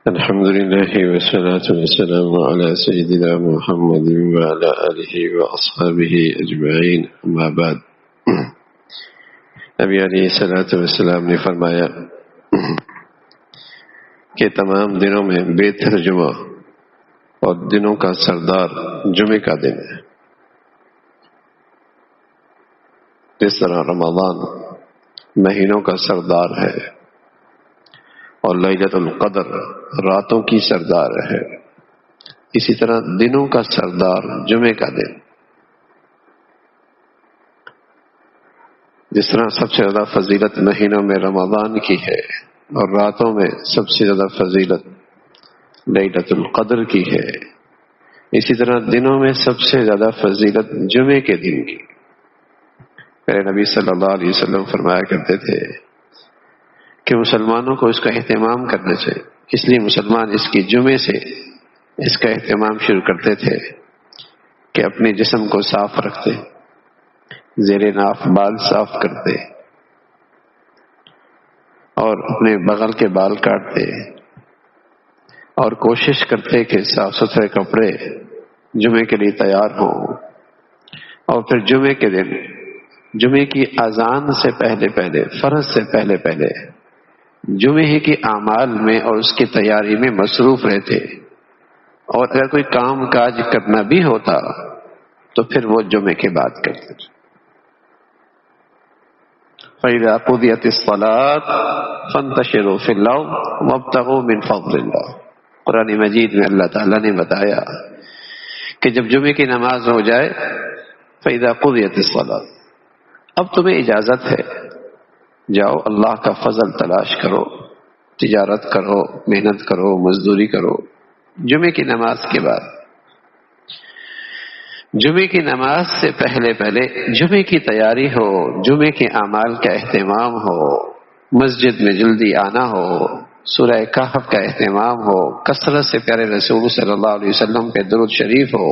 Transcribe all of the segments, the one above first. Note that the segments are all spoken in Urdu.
الحمد لله والصلاة والسلام على سيدنا محمد وعلى آله وأصحابه أجمعين أما بعد. نبی علیہ الصلوۃ والسلام نے فرمایا کہ تمام دنوں میں بہتر جمعہ اور دنوں کا سردار جمعے کا دن ہے. جس طرح رمضان مہینوں کا سردار ہے اور لیلۃ القدر راتوں کی سردار ہے، اسی طرح دنوں کا سردار جمعے کا دن. جس طرح سب سے زیادہ فضیلت مہینوں میں رمضان کی ہے اور راتوں میں سب سے زیادہ فضیلت لیلۃ القدر کی ہے، اسی طرح دنوں میں سب سے زیادہ فضیلت جمعے کے دن کی. میرے نبی صلی اللہ علیہ وسلم فرمایا کرتے تھے کہ مسلمانوں کو اس کا اہتمام کرنا چاہیے، اس لیے مسلمان اس کی جمعے سے اس کا اہتمام شروع کرتے تھے کہ اپنے جسم کو صاف رکھتے، زیر ناف بال صاف کرتے اور اپنے بغل کے بال کاٹتے اور کوشش کرتے کہ صاف ستھرے کپڑے جمعے کے لیے تیار ہوں. اور پھر جمعے کے دن جمعے کی اذان سے پہلے فرض سے پہلے جمعے کے اعمال میں اور اس کی تیاری میں مصروف رہتے، اور اگر کوئی کام کاج کرنا بھی ہوتا تو پھر وہ جمعے کے بعد کرتے. فَإِذَا قُضِيَتِ الصَّلَاةُ فَانتَشِرُوا فِي الْأَرْضِ وَابْتَغُوا مِنْ فَضْلِ اللَّهِ. قرآن مجید میں اللہ تعالیٰ نے بتایا کہ جب جمعے کی نماز ہو جائے فَإِذَا قُضِيَتِ الصَّلَاةُ، اب تمہیں اجازت ہے، جاؤ اللہ کا فضل تلاش کرو، تجارت کرو، محنت کرو، مزدوری کرو. جمعے کی نماز کے بعد، جمعے کی نماز سے پہلے جمعے کی تیاری ہو، جمعے کے اعمال کا اہتمام ہو، مسجد میں جلدی آنا ہو، سورہ کہف کا اہتمام ہو، کثرت سے پیارے رسول صلی اللہ علیہ وسلم پہ درود شریف ہو.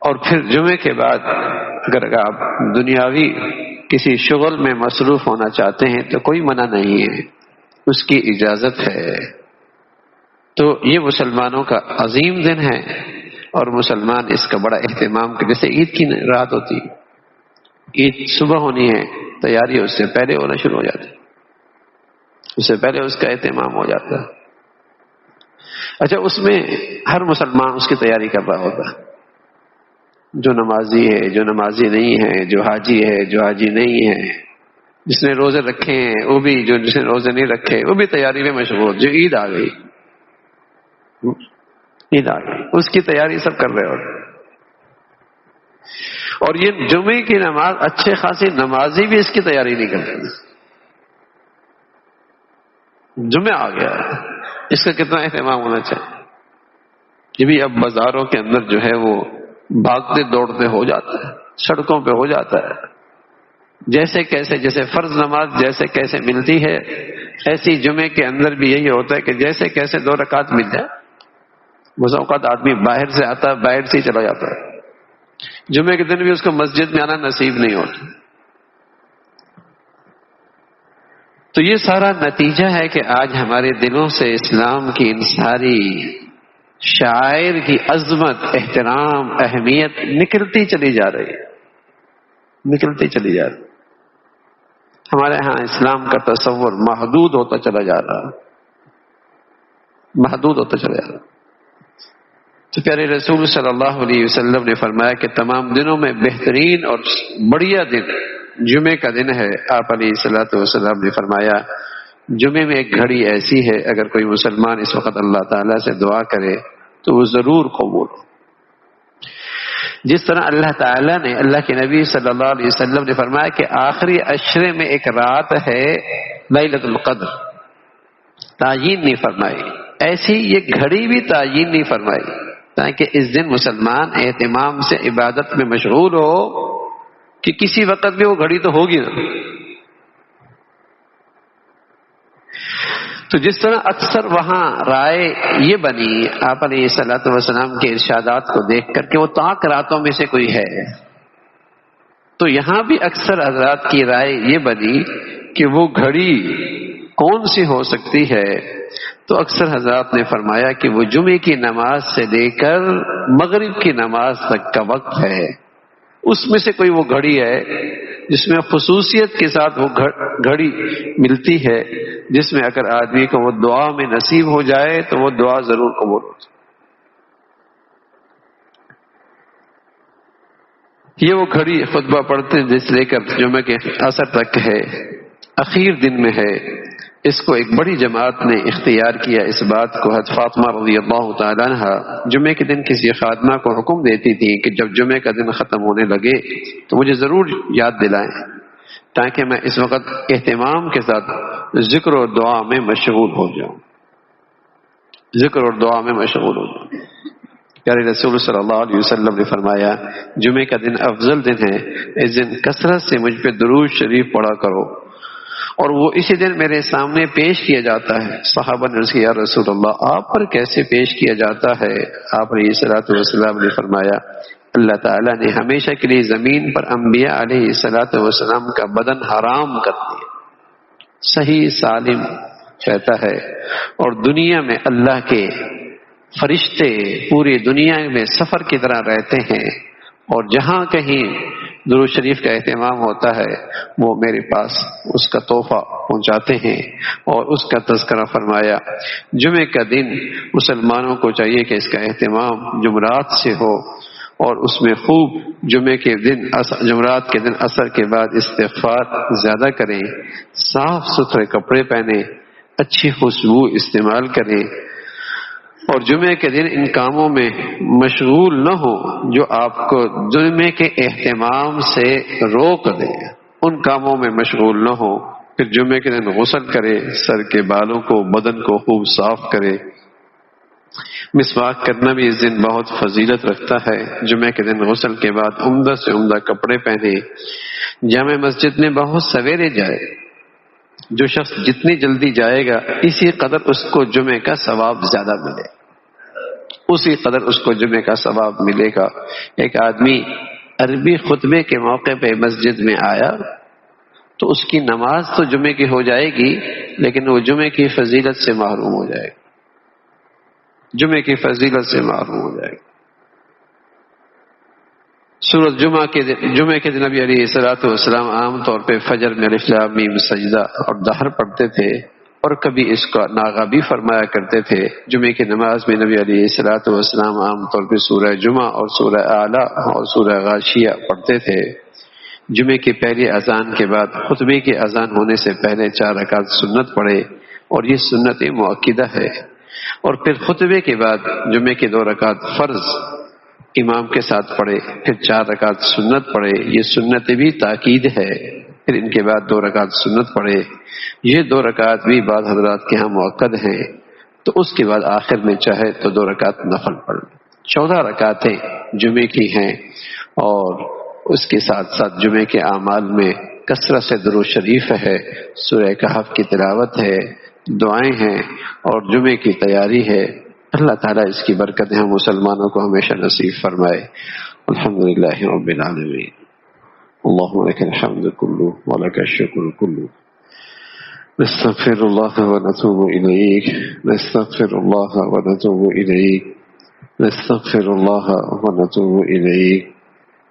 اور پھر جمعے کے بعد اگر آپ دنیاوی کسی شغل میں مصروف ہونا چاہتے ہیں تو کوئی منع نہیں ہے، اس کی اجازت ہے. تو یہ مسلمانوں کا عظیم دن ہے اور مسلمان اس کا بڑا اہتمام کرتے. جیسے عید کی رات ہوتی، عید صبح ہونی ہے، تیاری اس سے پہلے ہونا شروع ہو جاتی، اس سے پہلے اس کا اہتمام ہو جاتا ہے. اچھا، اس میں ہر مسلمان اس کی تیاری کر رہا ہوتا ہے، جو نمازی ہے، جو نمازی نہیں ہے، جو حاجی ہے، جو حاجی نہیں ہے، جس نے روزے رکھے ہیں وہ بھی، جس نے روزے نہیں رکھے وہ بھی تیاری میں مشغول. جو عید آ گئی اس کی تیاری سب کر رہے ہوتے. اور یہ جمعے کی نماز اچھے خاصی نمازی بھی اس کی تیاری نہیں کرتے. جمعہ آ گیا، اس کا کتنا اہتمام ہونا چاہیے. یہ بھی اب بازاروں کے اندر جو ہے وہ بھاگتے دوڑتے ہو جاتا ہے، سڑکوں پہ ہو جاتا ہے. جیسے فرض نماز جیسے کیسے ملتی ہے، ایسی جمعے کے اندر بھی یہی ہوتا ہے کہ جیسے کیسے 2 رکعت مل جائے. بعض اوقات آدمی باہر سے آتا ہے، باہر سے ہی چلا جاتا ہے، جمعے کے دن بھی اس کو مسجد میں آنا نصیب نہیں ہوتا. تو یہ سارا نتیجہ ہے کہ آج ہمارے دلوں سے اسلام کی ان ساری شاعر کی عظمت، احترام، اہمیت نکلتی چلی جا رہی ہے، نکلتی چلی جا رہی. ہمارے ہاں اسلام کا تصور محدود ہوتا چلا جا رہا، محدود ہوتا چلا جا رہا. تو پیارے رسول صلی اللہ علیہ وسلم نے فرمایا کہ تمام دنوں میں بہترین اور بڑھیا دن جمعے کا دن ہے. آپ علیہ الصلوۃ والسلام نے فرمایا جمعے میں ایک گھڑی ایسی ہے، اگر کوئی مسلمان اس وقت اللہ تعالیٰ سے دعا کرے تو وہ ضرور قبول ہو. جس طرح اللہ تعالیٰ نے، اللہ کے نبی صلی اللہ علیہ وسلم نے فرمایا کہ آخری عشرے میں ایک رات ہے لیلۃ القدر، تعیین نہیں فرمائی، ایسی یہ گھڑی بھی تعیین نہیں فرمائی تاکہ اس دن مسلمان اہتمام سے عبادت میں مشغول ہو کہ کسی وقت بھی وہ گھڑی تو ہوگی نا. تو جس طرح اکثر وہاں رائے یہ بنی آپ علیہ الصلوۃ والسلام کے ارشادات کو دیکھ کر کہ وہ طاق راتوں میں سے کوئی ہے، تو یہاں بھی اکثر حضرات کی رائے یہ بنی کہ وہ گھڑی کون سی ہو سکتی ہے؟ تو اکثر حضرات نے فرمایا کہ وہ جمعے کی نماز سے لے کر مغرب کی نماز تک کا وقت ہے، اس میں سے کوئی وہ گھڑی ہے جس میں خصوصیت کے ساتھ وہ گھڑی ملتی ہے، جس میں اگر آدمی کو وہ دعا میں نصیب ہو جائے تو وہ دعا ضرور قبول ہو جائے۔ یہ وہ گھڑی خطبہ پڑھتے جس لے کر جمعہ کے عصر تک ہے، اخیر دن میں ہے۔ اس کو ایک بڑی جماعت نے اختیار کیا۔ اس بات کو حضرت فاطمہ رضی اللہ تعالیٰ عنہ جمعے کے دن کسی خادمہ کو حکم دیتی تھی کہ جب جمعے کا دن ختم ہونے لگے تو مجھے ضرور یاد دلائیں تاکہ میں اس وقت اہتمام کے ساتھ ذکر اور دعا میں مشغول ہو جاؤں، ذکر اور دعا میں مشغول ہو جاؤں۔ پیارے رسول صلی اللہ علیہ وسلم نے فرمایا جمعے کا دن افضل دن ہے، اس دن کثرت سے مجھ پہ درود شریف پڑھا کرو، اور وہ اسی دن میرے سامنے پیش کیا جاتا ہے۔ صحابہ نے عرض کیا یا رسول اللہ آپ پر کیسے پیش کیا جاتا ہے؟ آپ علیہ الصلوۃ والسلام نے فرمایا اللہ تعالیٰ نے ہمیشہ کے لیے زمین پر انبیاء علیہ الصلوۃ والسلام کا بدن حرام کر دیا، صحیح سالم رہتا ہے، اور دنیا میں اللہ کے فرشتے پوری دنیا میں سفر کی طرح رہتے ہیں، اور جہاں کہیں درود شریف کا اہتمام ہوتا ہے وہ میرے پاس اس کا تحفہ پہنچاتے ہیں اور اس کا تذکرہ فرمایا۔ جمعے کا دن مسلمانوں کو چاہیے کہ اس کا اہتمام جمعرات سے ہو، اور اس میں خوب جمعے کے دن جمعرات کے دن عصر کے بعد استغفار زیادہ کریں، صاف ستھرے کپڑے پہنیں، اچھی خوشبو استعمال کریں، اور جمعے کے دن ان کاموں میں مشغول نہ ہو جو آپ کو جمعے کے اہتمام سے روک دیں، ان کاموں میں مشغول نہ ہو۔ پھر جمعے کے دن غسل کرے، سر کے بالوں کو بدن کو خوب صاف کرے۔ مسواک کرنا بھی اس دن بہت فضیلت رکھتا ہے۔ جمعے کے دن غسل کے بعد عمدہ سے عمدہ کپڑے پہنے، جامع مسجد میں بہت سویرے جائے۔ جو شخص جتنی جلدی جائے گا اسی قدر اس کو جمعے کا ثواب زیادہ ملے، اسی قدر اس کو جمعے کا ثواب ملے گا۔ ایک آدمی عربی خطبے کے موقع پہ مسجد میں آیا تو اس کی نماز تو جمعے کی ہو جائے گی، لیکن وہ جمعے کی فضیلت سے محروم ہو جائے گا، جمعے کی فضیلت سے محروم ہو جائے گا۔ سورۃ جمعے کے دن نبی علیہ الصلوۃ والسلام عام طور پہ فجر میں الف لام میم سجدہ اور دہر پڑھتے تھے، اور کبھی اس کا ناغہ بھی فرمایا کرتے تھے۔ جمعے کی نماز میں نبی علیہ الصلوۃ والسلام عام طور پہ سورہ جمعہ اور سورہ اعلیٰ اور سورہ غاشیہ پڑھتے تھے۔ جمعے کی پہلی اذان کے بعد خطبے کی اذان ہونے سے پہلے 4 رکعت سنت پڑھے، اور یہ سنت مؤکدہ ہے، اور پھر خطبے کے بعد جمعے کی 2 رکعت فرض امام کے ساتھ پڑھے، پھر 4 رکعت سنت پڑھے، یہ سنت بھی تاکید ہے، پھر ان کے بعد 2 رکعت سنت پڑھے، یہ 2 رکعت بھی بعض حضرات کے ہاں مؤکد ہیں، تو اس کے بعد آخر میں چاہے تو 2 رکعت نفل پڑھ، 14 رکعتیں جمعے کی ہیں، اور اس کے ساتھ ساتھ جمعے کے اعمال میں کثرت سے درود شریف ہے، سورہ کہف کی تلاوت ہے، دعائیں ہیں، اور جمعے کی تیاری ہے۔ اللہ تعالیٰ اس کی برکتیں ہم مسلمانوں کو ہمیشہ نصیب فرمائے۔ الحمدللہ رب العالمین، اللہم لک الحمد کلہ ولک الشکر کلہ، نستغفر اللہ ونتوب الیک، نستغفر اللہ ونتوب الیک، نستغفر اللہ ونتوب الیک۔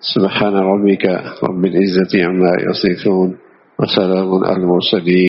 سبحان ربک رب العزة عما یصفون وسلام علی المرسلین۔